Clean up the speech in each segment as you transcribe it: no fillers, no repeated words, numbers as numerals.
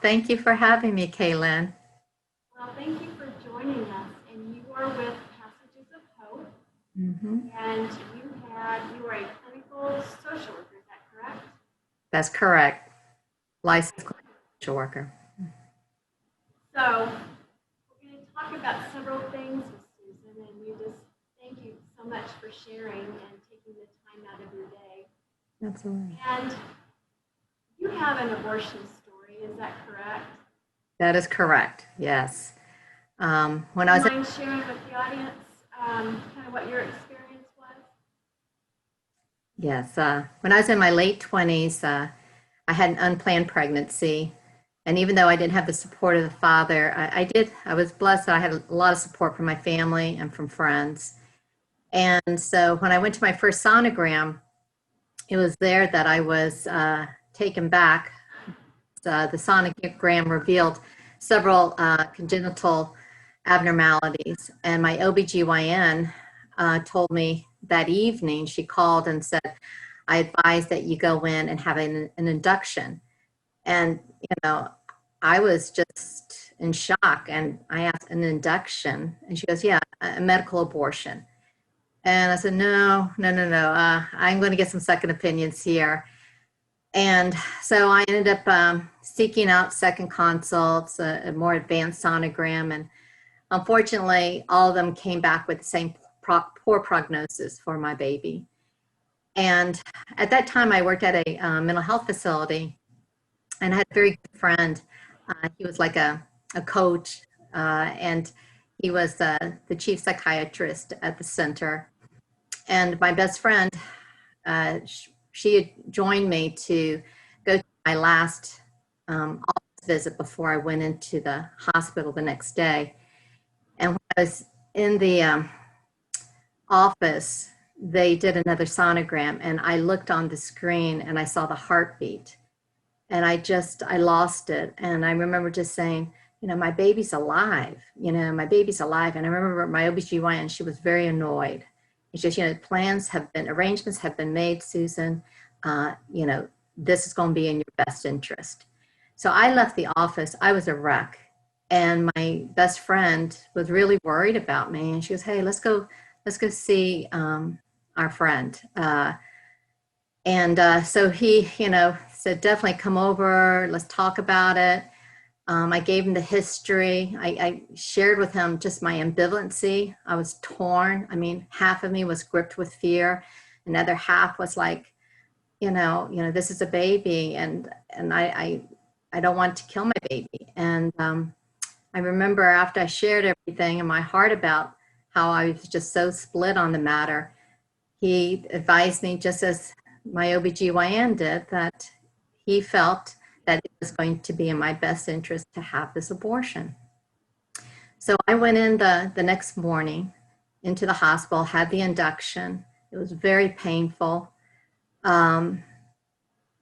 Thank you for having me, Kaylin. Well, thank you for joining us. And you are with Passages of Hope. Mm-hmm. And you are a clinical social worker, is that correct? That's correct. Licensed clinical social worker. So we're going to talk about several things with Susan, and we just thank you so much for sharing and taking the time out of your day. Absolutely. And you have an abortion story, is that correct? That is correct. Yes. When Do I you was mind sharing with the audience kind of what your experience was? yes, when I was in my late 20s, I had an unplanned pregnancy, and even though I didn't have the support of the father, I was blessed that I had a lot of support from my family and from friends. And so when I went to my first sonogram, it was there that I was taken back. The sonogram revealed several congenital abnormalities, and my OBGYN told me that evening, she called and said, I advise that you go in and have an induction. And, I was just in shock, and I asked, an induction? And she goes, yeah, a medical abortion. And I said, no, no, no, no. I'm going to get some second opinions here. And so I ended up seeking out second consults, a more advanced sonogram. And unfortunately, all of them came back with the same poor prognosis for my baby. And at that time, I worked at a mental health facility, and I had a very good friend. He was like a coach, and he was the chief psychiatrist at the center. And my best friend, she had joined me to go to my last office visit before I went into the hospital the next day. And when I was in the office, they did another sonogram, and I looked on the screen and I saw the heartbeat, and I lost it. And I remember just saying, my baby's alive, my baby's alive. And I remember my OBGYN, she was very annoyed. It's just, arrangements have been made, Susan. This is going to be in your best interest. So I left the office. I was a wreck. And my best friend was really worried about me. And she goes, hey, let's go see our friend. So he, said, definitely come over. Let's talk about it. I gave him the history. I shared with him just my ambivalency. I was torn. I mean, half of me was gripped with fear. Another half was like, this is a baby, and I don't want to kill my baby. And I remember after I shared everything in my heart about how I was just so split on the matter, he advised me, just as my OBGYN did, that he felt that it was going to be in my best interest to have this abortion. So I went in the next morning into the hospital, had the induction. It was very painful. And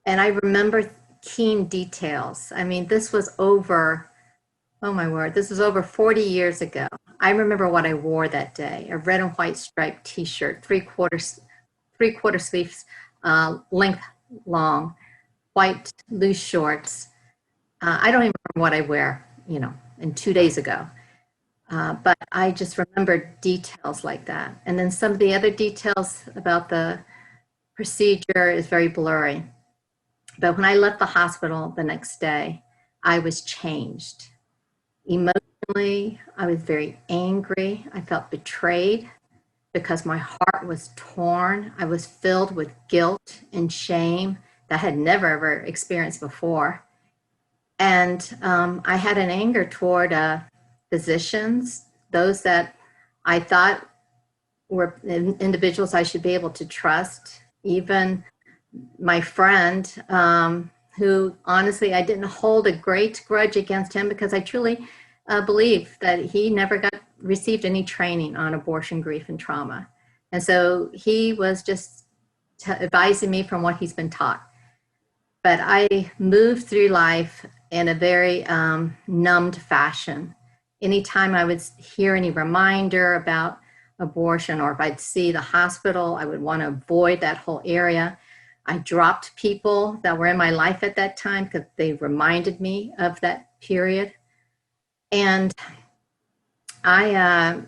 I remember keen details. I mean, this was over, oh my word, this was over 40 years ago. I remember what I wore that day, a red and white striped t-shirt, three-quarter sleeves, length long, white loose shorts. I don't even remember what I wear, in 2 days ago. But I just remember details like that. And then some of the other details about the procedure is very blurry. But when I left the hospital the next day, I was changed. Emotionally, I was very angry. I felt betrayed because my heart was torn. I was filled with guilt and shame that I had never ever experienced before. And I had an anger toward physicians, those that I thought were individuals I should be able to trust, even my friend, who honestly, I didn't hold a great grudge against him, because I truly believe that he never received any training on abortion, grief, and trauma. And so he was just advising me from what he's been taught. But I moved through life in a very numbed fashion. Anytime I would hear any reminder about abortion, or if I'd see the hospital, I would want to avoid that whole area. I dropped people that were in my life at that time because they reminded me of that period. And I,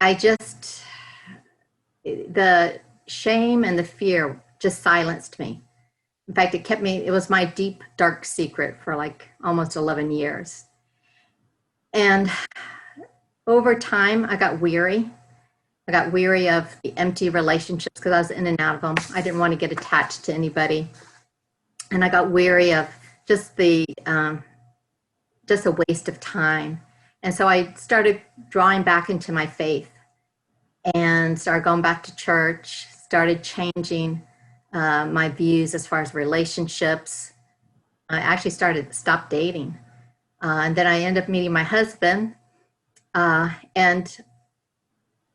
I just, the shame and the fear just silenced me. In fact, it was my deep, dark secret for like almost 11 years. And over time, I got weary. I got weary of the empty relationships because I was in and out of them. I didn't want to get attached to anybody. And I got weary of just just a waste of time. And so I started drawing back into my faith and started going back to church, started changing my views as far as relationships. I actually stopped dating. And then I ended up meeting my husband. And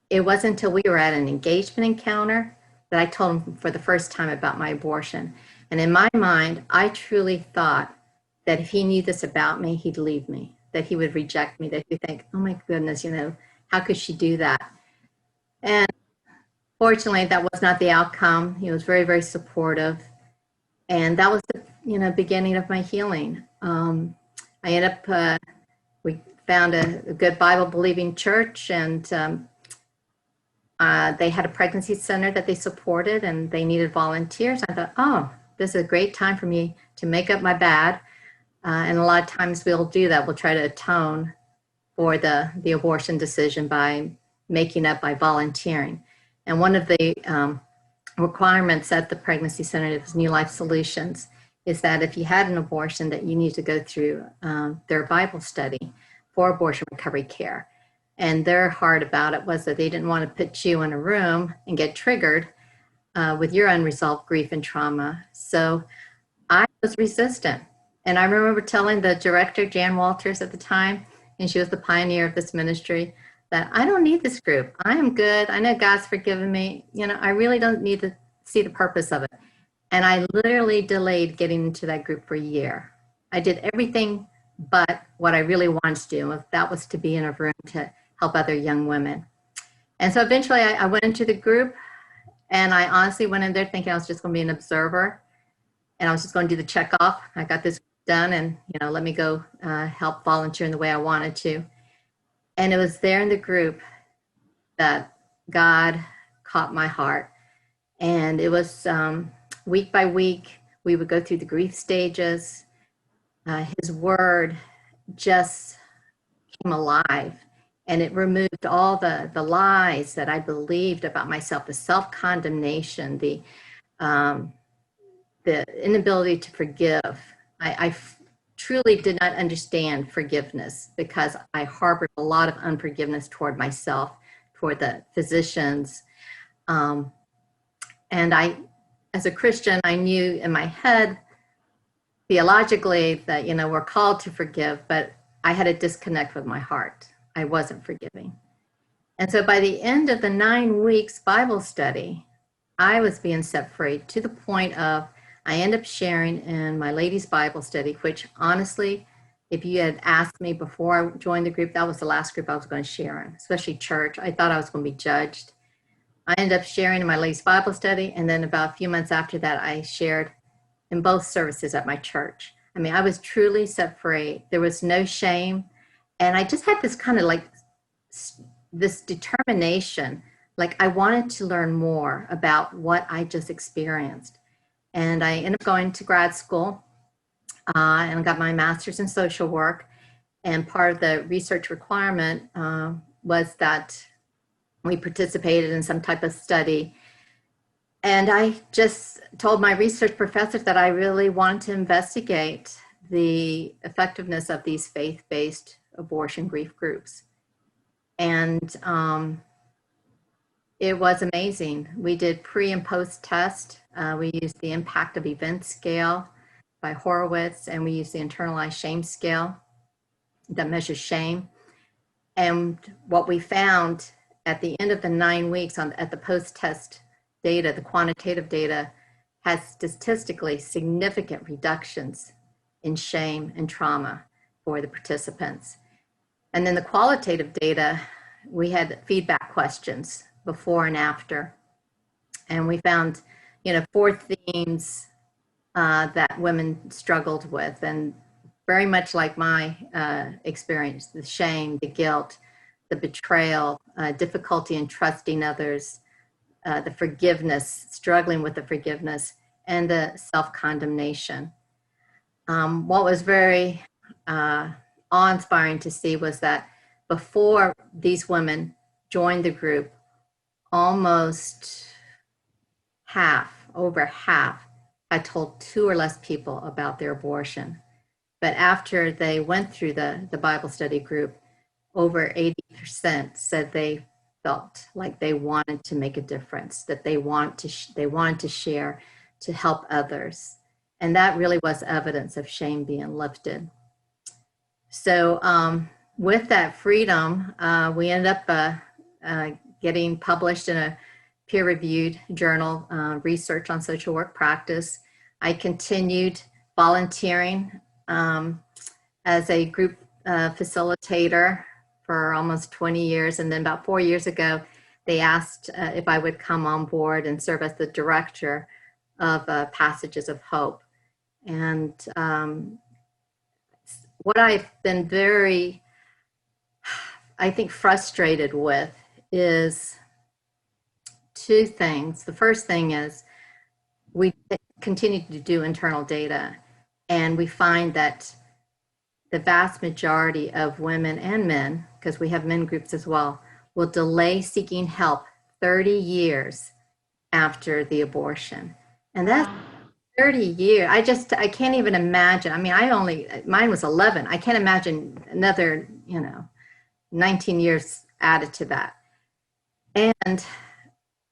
it wasn't until we were at an engagement encounter that I told him for the first time about my abortion. And in my mind, I truly thought that if he knew this about me, he'd leave me, that he would reject me, that he'd think, oh my goodness, how could she do that? And fortunately, that was not the outcome. He was very, very supportive. And that was the, beginning of my healing. I ended up, we found a good Bible believing church, and they had a pregnancy center that they supported, and they needed volunteers. I thought, oh, this is a great time for me to make up my bad. And a lot of times we'll do that. We'll try to atone for the abortion decision by making up by volunteering. And one of the requirements at the pregnancy center of New Life Solutions is that if you had an abortion, that you need to go through their Bible study for abortion recovery care. And their heart about it was that they didn't want to put you in a room and get triggered with your unresolved grief and trauma. So I was resistant. And I remember telling the director, Jan Walters, at the time, and she was the pioneer of this ministry, that I don't need this group. I am good. I know God's forgiven me. I really don't need to see the purpose of it. And I literally delayed getting into that group for a year. I did everything but what I really wanted to do. That was to be in a room to help other young women. And so eventually I went into the group, and I honestly went in there thinking I was just going to be an observer, and I was just going to do the check off. I got this done, and let me go help volunteer in the way I wanted to. And it was there in the group that God caught my heart. And it was week by week, we would go through the grief stages. His word just came alive, and it removed all the lies that I believed about myself, the self-condemnation, the inability to forgive. I truly did not understand forgiveness because I harbored a lot of unforgiveness toward myself, toward the physicians. And as a Christian, I knew in my head, theologically, that, we're called to forgive, but I had a disconnect with my heart. I wasn't forgiving. And so by the end of the 9 weeks Bible study, I was being set free to the point of I ended up sharing in my ladies' Bible study, which honestly, if you had asked me before I joined the group, that was the last group I was going to share in, especially church. I thought I was going to be judged. I ended up sharing in my ladies' Bible study, and then about a few months after that, I shared in both services at my church. I mean, I was truly set free. There was no shame. And I just had this kind of like this determination, like I wanted to learn more about what I just experienced. And I ended up going to grad school and got my master's in social work. And part of the research requirement was that we participated in some type of study. And I just told my research professor that I really wanted to investigate the effectiveness of these faith-based abortion grief groups. And it was amazing. We did pre and post test. We used the impact of event scale by Horowitz, and we used the internalized shame scale that measures shame. And what we found at the end of the 9 weeks at the post-test data, the quantitative data, has statistically significant reductions in shame and trauma for the participants. And then the qualitative data, we had feedback questions before and after. And we found, four themes that women struggled with, and very much like my experience: the shame, the guilt, the betrayal, difficulty in trusting others, the forgiveness, struggling with the forgiveness, and the self-condemnation. What was very awe-inspiring to see was that before these women joined the group, almost over half, had told two or less people about their abortion. But after they went through the Bible study group, over 80% said they felt like they wanted to make a difference, that they wanted to share, to help others. And that really was evidence of shame being lifted. So with that freedom, we ended up getting published in a peer-reviewed journal, Research on Social Work Practice. I continued volunteering as a group facilitator for almost 20 years. And then about 4 years ago, they asked if I would come on board and serve as the director of Passages of Hope. And what I've been very, I think, frustrated with is two things. The first thing is we continue to do internal data, and we find that the vast majority of women and men, because we have men groups as well, will delay seeking help 30 years after the abortion. And that's 30 years. I can't even imagine. I mean, mine was 11. I can't imagine another, 19 years added to that. And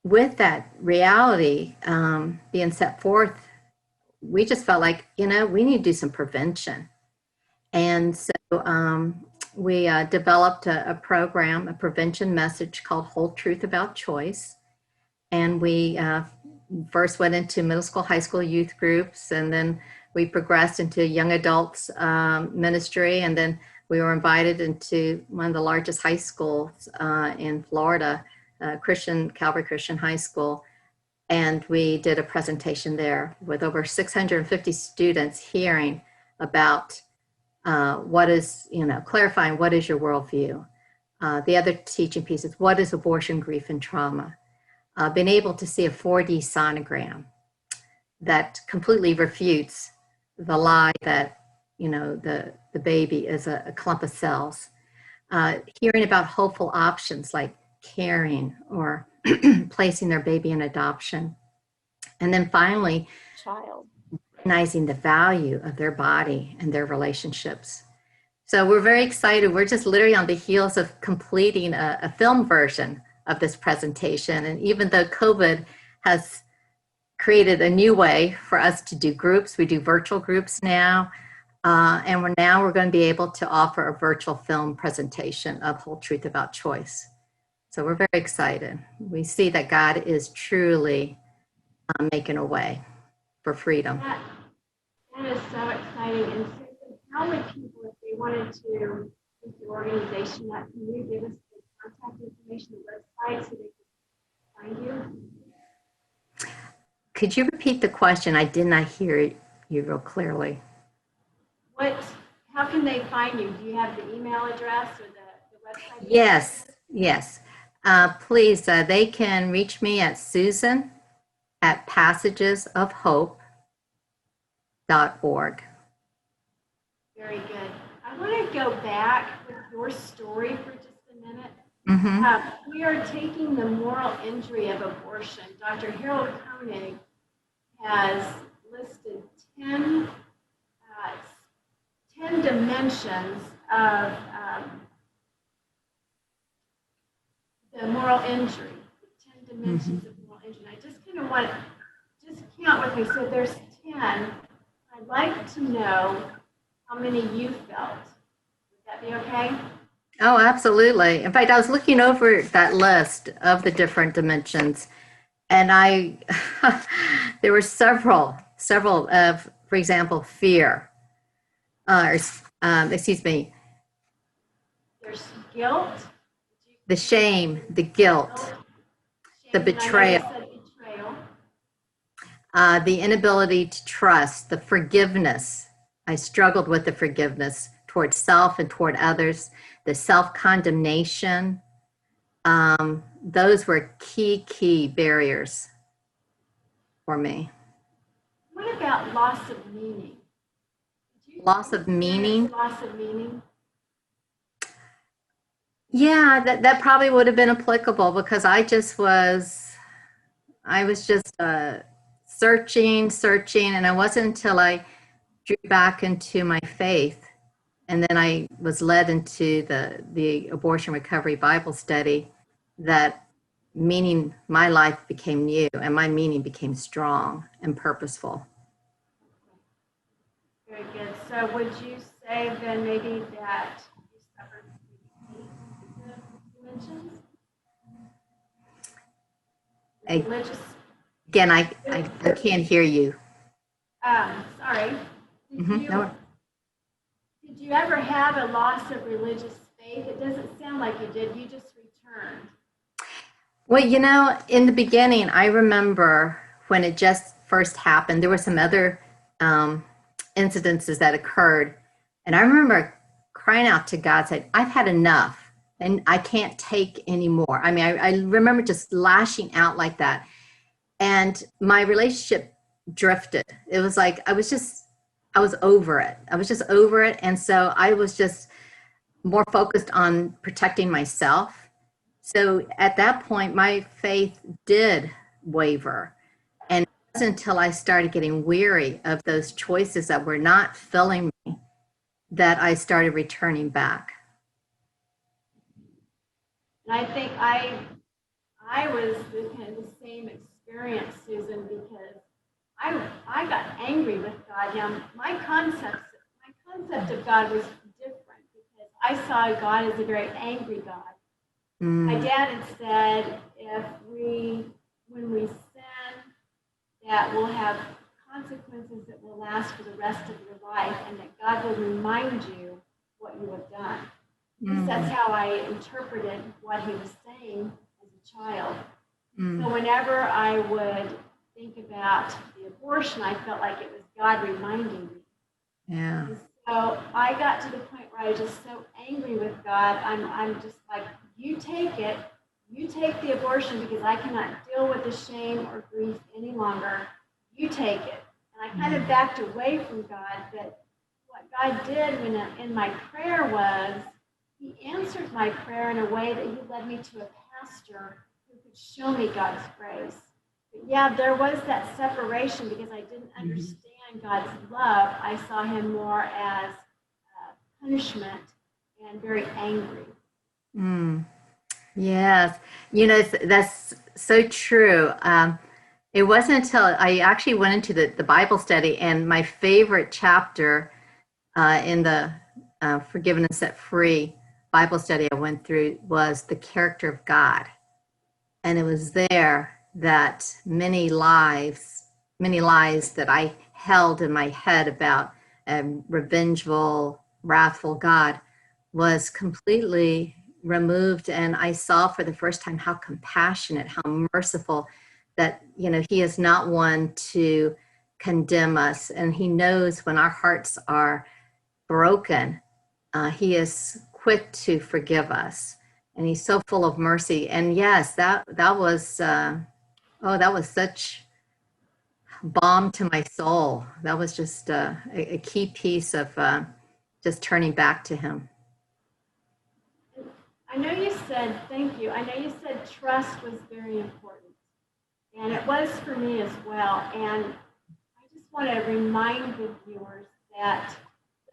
with that reality being set forth, we just felt like, we need to do some prevention. And so we developed a program, a prevention message called Whole Truth About Choice. And we first went into middle school, high school youth groups, and then we progressed into young adults ministry. And then we were invited into one of the largest high schools in Florida, Calvary Christian High School. And we did a presentation there with over 650 students hearing about what is, clarifying what is your worldview. The other teaching piece is what is abortion, grief, and trauma. Been able to see a 4D sonogram that completely refutes the lie that, the baby is a clump of cells. Hearing about hopeful options like caring or placing their baby in adoption. And then finally, recognizing the value of their body and their relationships. So we're very excited. We're just literally on the heels of completing a film version of this presentation. And even though COVID has created a new way for us to do groups, we do virtual groups now. And we're going to be able to offer a virtual film presentation of Whole Truth About Choice. So we're very excited. We see that God is truly making a way for freedom. That is so exciting. And so how would people, if they wanted to keep the organization up, can you give us the contact information, the website, so they can find you? Could you repeat the question? I did not hear you real clearly. How can they find you? Do you have the email address or the website? Yes. Please, they can reach me at Susan@passagesofhope.org. Very good. I want to go back with your story for just a minute. Mm-hmm. We are taking the moral injury of abortion. Dr. Harold Koenig has listed 10 dimensions of the moral injury. 10 dimensions of moral injury. I just kind of want to just count with me. So there's 10. I'd like to know how many you felt. Would that be okay? Oh, absolutely. In fact, I was looking over that list of the different dimensions, and there were several of, for example, fear. Excuse me. There's guilt. The shame, the guilt, the betrayal. The inability to trust, the forgiveness. I struggled with the forgiveness toward self and toward others, the self condemnation. Those were key barriers for me. What about loss of meaning? Did you Loss of experience meaning. loss of meaning? Yeah, that probably would have been applicable because I was just searching, and it wasn't until I drew back into my faith, and then I was led into the abortion recovery Bible study, that meaning my life became new, and my meaning became strong and purposeful. Very good. So would you say then maybe that you suffered from the dimensions? I, Religious? again, I can't hear you. Sorry. Did you No. did you ever have a loss of religious faith? It doesn't sound like you did. You just returned. Well, in the beginning, I remember when it just first happened, there were some other um, incidences that occurred. And I remember crying out to God, saying, I've had enough and I can't take anymore. I mean, I remember just lashing out like that. And my relationship drifted. It was like I was over it. I was just over it. And so I was just more focused on protecting myself. So at that point, my faith did waver. And it wasn't until I started getting weary of those choices that were not filling me that I started returning back. And I think I was the kind of the same experience, Susan, because I got angry with God. Now my concept of God was different because I saw God as a very angry God. My Mm, dad had said when we sin, that we'll have consequences that will last for the rest of your life, and that God will remind you what you have done. At least that's mm, how I interpreted what he was saying as a child. So mm. whenever I would think about the abortion, I felt like it was God reminding me. Yeah. And so I got to the point where I was just so angry with God. I'm just like, you take it. You take the abortion because I cannot deal with the shame or grief any longer. You take it. And I kind of backed away from God. But what God did in my prayer was he answered my prayer in a way that he led me to a pastor who could show me God's grace. But yeah, there was that separation because I didn't understand God's love. I saw him more as punishment and very angry. Mm. Yes. That's so true. It wasn't until I actually went into the Bible study, and my favorite chapter in the Forgiven and Set Free Bible study I went through was the character of God. And it was there that many lies that I held in my head about a revengeful, wrathful God was completely removed. And I saw for the first time how compassionate, how merciful, that, he is not one to condemn us. And he knows when our hearts are broken, he is quick to forgive us, and he's so full of mercy. And yes, that was that was such balm to my soul. That was just a key piece of just turning back to him. I know you said, thank you. I know you said trust was very important. And it was for me as well. And I just want to remind the viewers that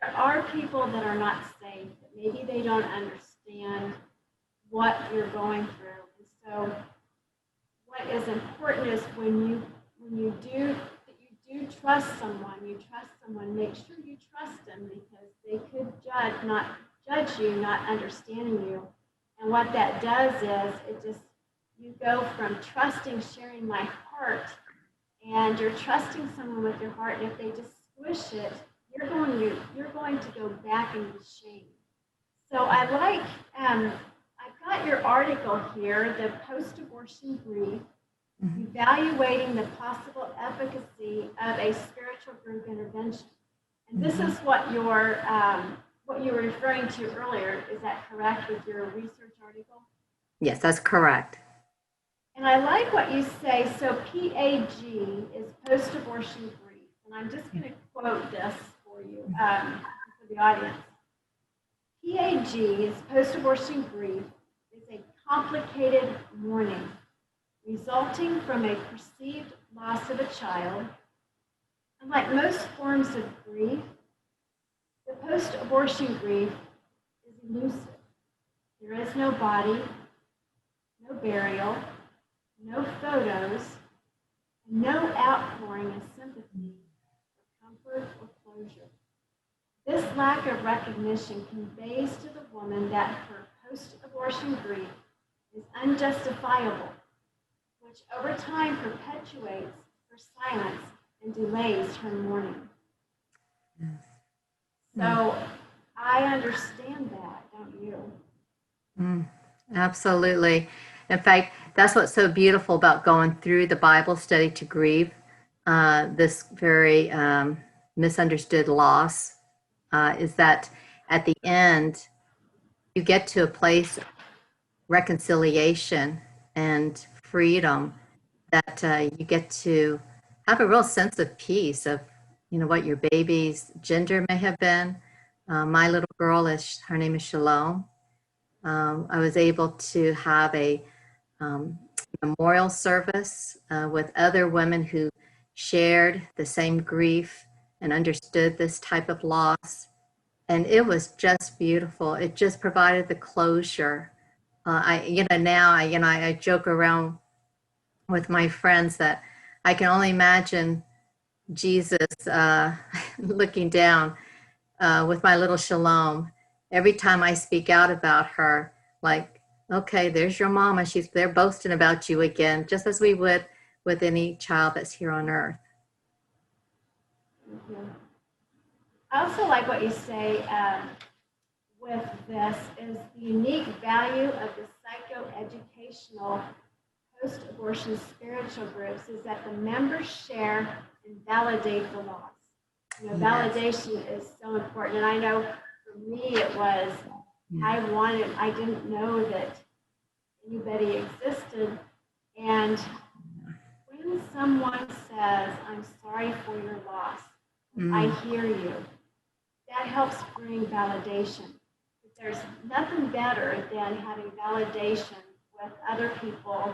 there are people that are not safe, that maybe they don't understand what you're going through. And so what is important is when you do trust someone, make sure you trust them because they could not judge you, not understanding you. And what that does is you go from trusting, sharing my heart, and you're trusting someone with your heart, and if they just squish it, you're going to go back into shame. So I've got your article here, the post-abortion grief, evaluating the possible efficacy of a spiritual group intervention. And this is what you were referring to earlier. Is that correct with your research article? Yes, that's correct. And I like what you say. So PAG is post-abortion grief. And I'm just going to quote this for you, for the audience. PAG is post-abortion grief is a complicated mourning resulting from a perceived loss of a child. Unlike most forms of grief, the post-abortion grief is elusive. There is no body, no burial, no photos, and no outpouring of sympathy or comfort or closure. This lack of recognition conveys to the woman that her post-abortion grief is unjustifiable, which over time perpetuates her silence and delays her mourning. So I understand that, don't you? Absolutely. In fact, that's what's so beautiful about going through the Bible study to grieve this very misunderstood loss, is that at the end, you get to a place of reconciliation and freedom, that you get to have a real sense of peace of, what your baby's gender may have been. My little girl her name is Shalom. I was able to have a um, memorial service with other women who shared the same grief and understood this type of loss. And it was just beautiful. It just provided the closure. I joke around with my friends that I can only imagine Jesus looking down with my little Shalom every time I speak out about her, like, okay, there's your mama. They're boasting about you again, just as we would with any child that's here on earth. Mm-hmm. I also like what you say with this is the unique value of the psychoeducational post-abortion spiritual groups is that the members share and validate the loss. Yes. Validation is so important. And I know for me it was, I didn't know that anybody existed. And when someone says, I'm sorry for your loss, I hear you, that helps bring validation. There's nothing better than having validation with other people,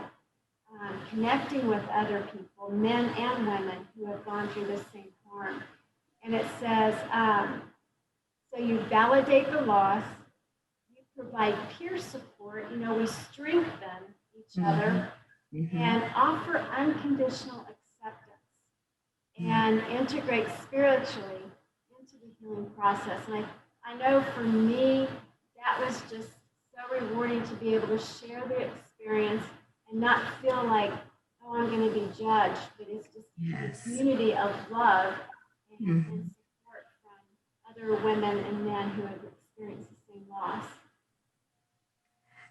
connecting with other people, men and women who have gone through the same harm. And it says, so you validate the loss, you provide peer support, we strengthen each other, and offer unconditional acceptance and integrate spiritually into the healing process. And I know for me, that was just so rewarding to be able to share the experience and not feel like, oh, I'm going to be judged, but it's just a community of love and support from other women and men who have experienced the same loss.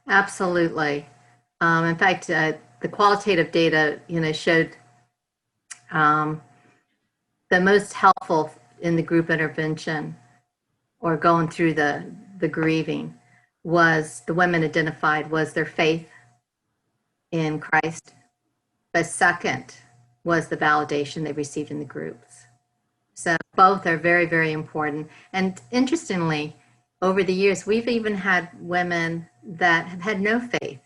Absolutely. In fact, the qualitative data, showed the most helpful in the group intervention or going through the grieving was the women identified was their faith in Christ, but second was the validation they received in the groups. So both are very, very important. And interestingly, over the years, we've even had women that have had no faith,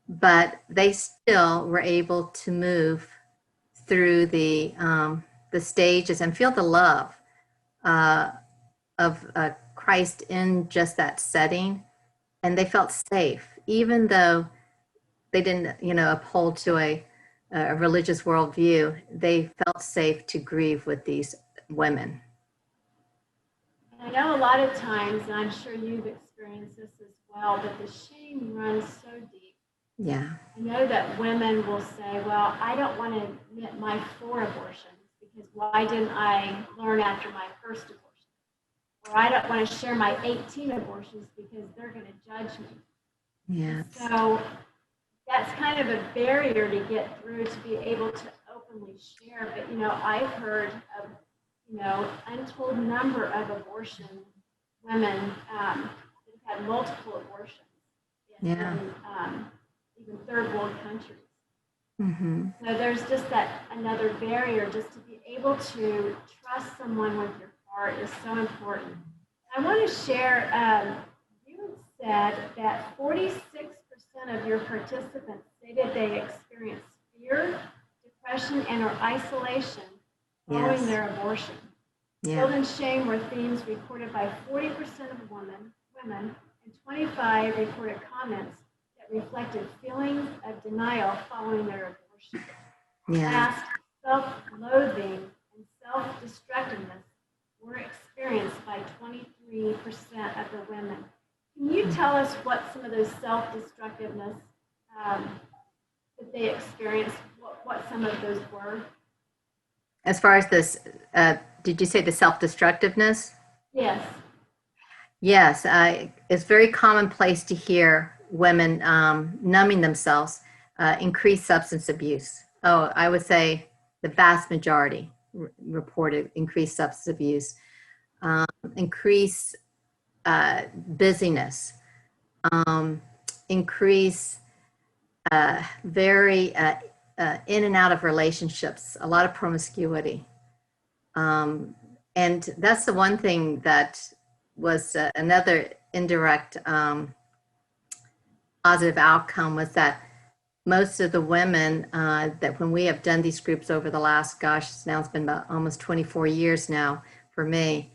but they still were able to move through the stages and feel the love of Christ in just that setting, and they felt safe, even though they didn't, uphold to a religious worldview. They felt safe to grieve with these women. And I know a lot of times, and I'm sure you've experienced this as well, but the shame runs so deep. Yeah. I know that women will say, well, I don't want to admit my 4 abortions because why didn't I learn after my first abortion? Or I don't want to share my 18 abortions because they're going to judge me. Yeah. So that's kind of a barrier to get through to be able to openly share. But, I've heard of, untold number of abortion women that have had multiple abortions Yeah. in even third world countries. Mm-hmm. So there's just that another barrier just to be able to trust someone with your heart is so important. I want to share, you said that 46% of your participants stated they experienced fear, depression, and or isolation following Yes. their abortion. Guilt Yeah. and shame were themes reported by 40% of women, and 25 reported comments that reflected feelings of denial following their abortion. Yeah. Last, self-loathing and self-destructiveness were experienced by 23% of the women. Can you tell us what some of those self-destructiveness um, that they experienced, what some of those were? As far as this, did you say the self-destructiveness? Yes. Yes, it's very commonplace to hear women numbing themselves, increased substance abuse. Oh, I would say the vast majority reported increased substance abuse, increased busyness, um, increase very in and out of relationships, a lot of promiscuity. And that's the one thing that was another indirect positive outcome was that most of the women that when we have done these groups over the last, gosh, now it's been about almost 24 years now for me,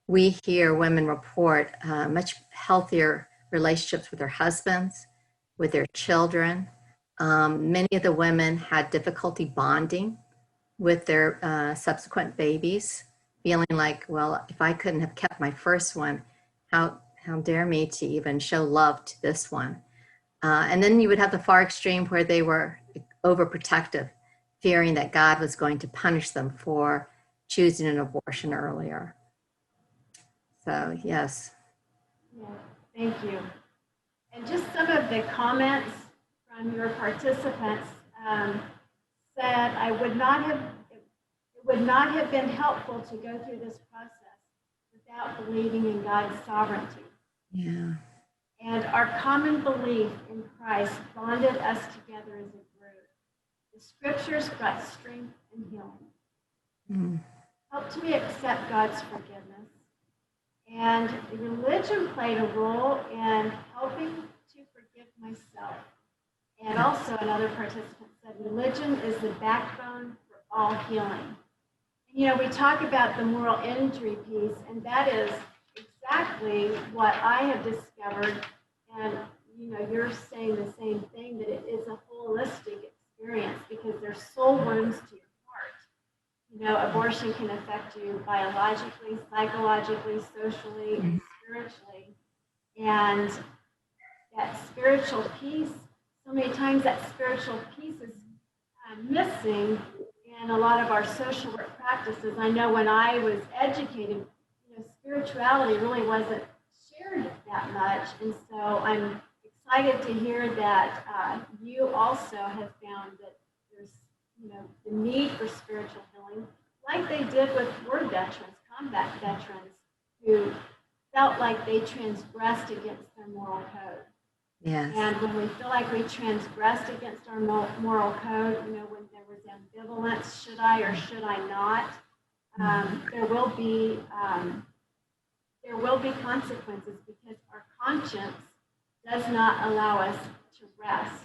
we hear women report much healthier relationships with their husbands, with their children. Many of the women had difficulty bonding with their subsequent babies, feeling like, well, if I couldn't have kept my first one, how dare me to even show love to this one? And then you would have the far extreme where they were overprotective, fearing that God was going to punish them for choosing an abortion earlier. So, yes. Yeah, thank you. And just some of the comments from your participants said, it would not have been helpful to go through this process without believing in God's sovereignty. Yeah. And our common belief in Christ bonded us together as a group. The scriptures brought strength and healing. Mm. Helped me accept God's forgiveness. And religion played a role in helping to forgive myself. And also another participant said, religion is the backbone for all healing. And, we talk about the moral injury piece, and that is exactly what I have discovered. And, you're saying the same thing, that it is a holistic experience because there's soul wounds to your heart. Abortion can affect you biologically, psychologically, socially, and spiritually. And that spiritual piece, so many times that spiritual piece is missing in a lot of our social work practices. I know when I was educated, spirituality really wasn't shared that much. And so I'm excited to hear that you also have found that there's, the need for spiritual healing, like they did with war veterans, combat veterans, who felt like they transgressed against their moral code. Yes. And when we feel like we transgressed against our moral code, when there was ambivalence, should I or should I not, there will be consequences because our conscience does not allow us to rest.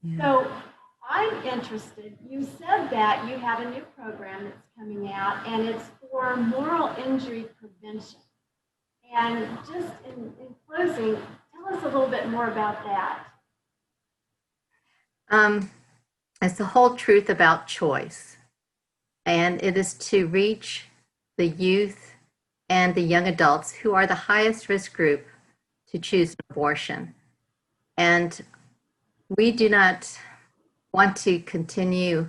Yeah. So I'm interested. You said that you have a new program that's coming out, and it's for moral injury prevention. And just in closing, tell us a little bit more about that. It's the whole truth about choice, and it is to reach the youth and the young adults who are the highest risk group to choose an abortion. And we do not want to continue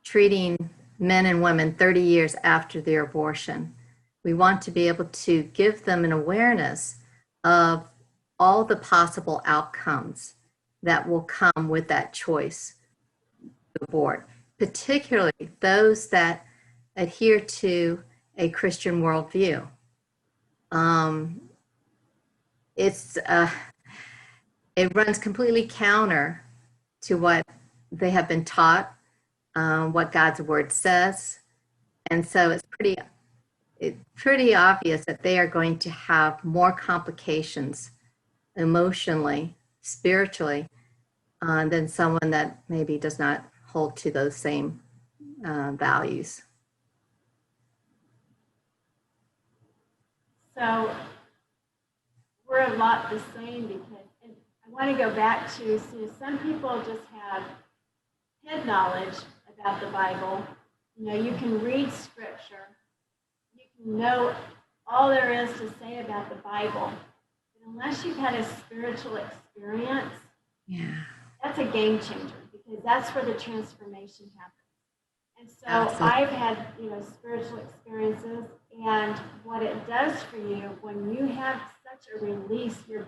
treating men and women 30 years after their abortion. We want to be able to give them an awareness of all the possible outcomes that will come with that choice to abort, particularly those that adhere to a Christian worldview. Um, it's it runs completely counter to what they have been taught, what God's word says, and so it's pretty obvious that they are going to have more complications emotionally, spiritually, than someone that maybe does not hold to those same values. So we're a lot the same because, and I want to go back to, some people just have head knowledge about the Bible. You can read scripture, you can know all there is to say about the Bible, but unless you've had a spiritual experience, Yeah, that's a game changer because that's where the transformation happens. And so absolutely. I've had, spiritual experiences, and what it does for you when you have such a release, you've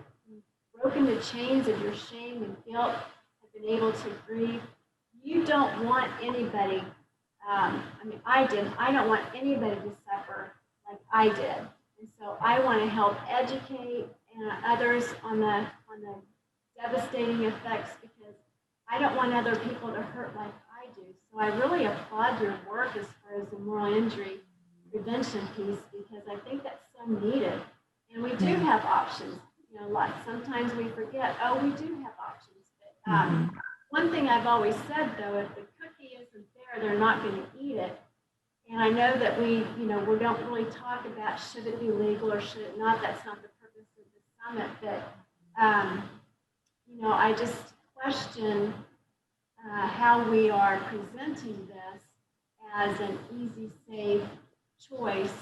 broken the chains of your shame and guilt, have been able to grieve. You don't want anybody. I did. I don't want anybody to suffer like I did, and so I want to help educate others on the devastating effects because I don't want other people to hurt like I do. So I really applaud your work as far as the moral injury prevention piece because I think that's so needed. And we do have options. Like sometimes we forget, oh, we do have options. But one thing I've always said, though, if the cookie isn't there, they're not going to eat it. And I know that we don't really talk about should it be legal or should it not. That's not the purpose of the summit. But I just question how we are presenting this as an easy, safe choice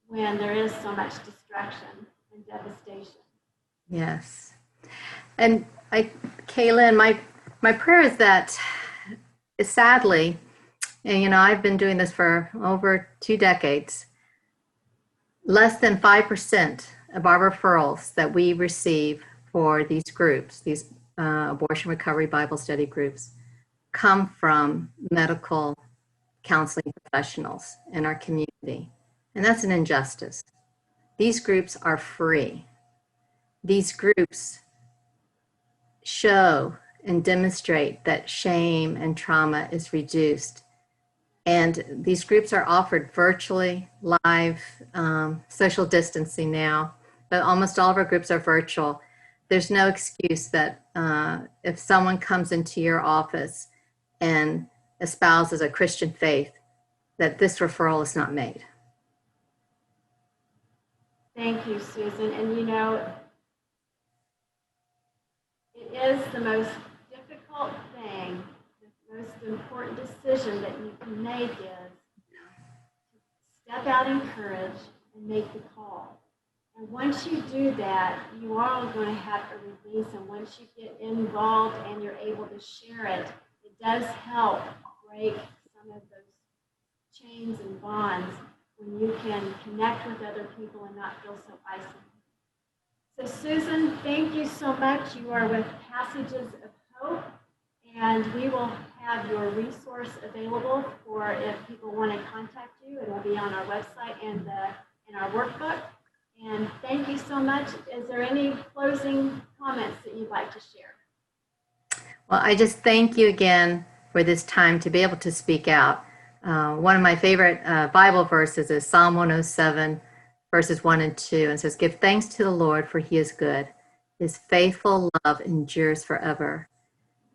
when there is so much distraction and devastation. Yes. And Kaylin, my prayer is that sadly, and I've been doing this for over 2 decades, less than 5% of our referrals that we receive for these groups, these abortion recovery Bible study groups, come from medical counseling professionals in our community. And that's an injustice. These groups are free. These groups show and demonstrate that shame and trauma is reduced. And these groups are offered virtually, live, social distancing now, but almost all of our groups are virtual. There's no excuse that if someone comes into your office and espouses a Christian faith, that this referral is not made. Thank you, Susan. And it is the most difficult thing, the most important decision that you can make is step out in courage and make the call. And once you do that, you are going to have a release. And once you get involved and you're able to share it, it does help break some of those chains and bonds when you can connect with other people and not feel so isolated. So Susan, thank you so much. You are with Passages of Hope, and we will have your resource available for if people want to contact you. It will be on our website and in our workbook. And thank you so much. Is there any closing comments that you'd like to share? Well, I just thank you again for this time to be able to speak out. One of my favorite Bible verses is Psalm 107, verses 1 and 2, and says, "Give thanks to the Lord, for he is good. His faithful love endures forever.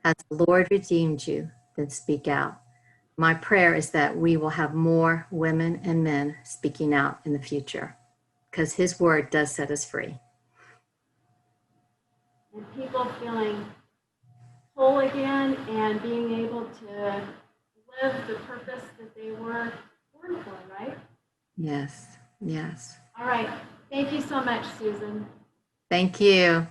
Has the Lord redeemed you? Then speak out." My prayer is that we will have more women and men speaking out in the future, because his word does set us free. And people feeling whole again and being able to live the purpose that they were born for, right? Yes, yes. All right. Thank you so much, Susan. Thank you.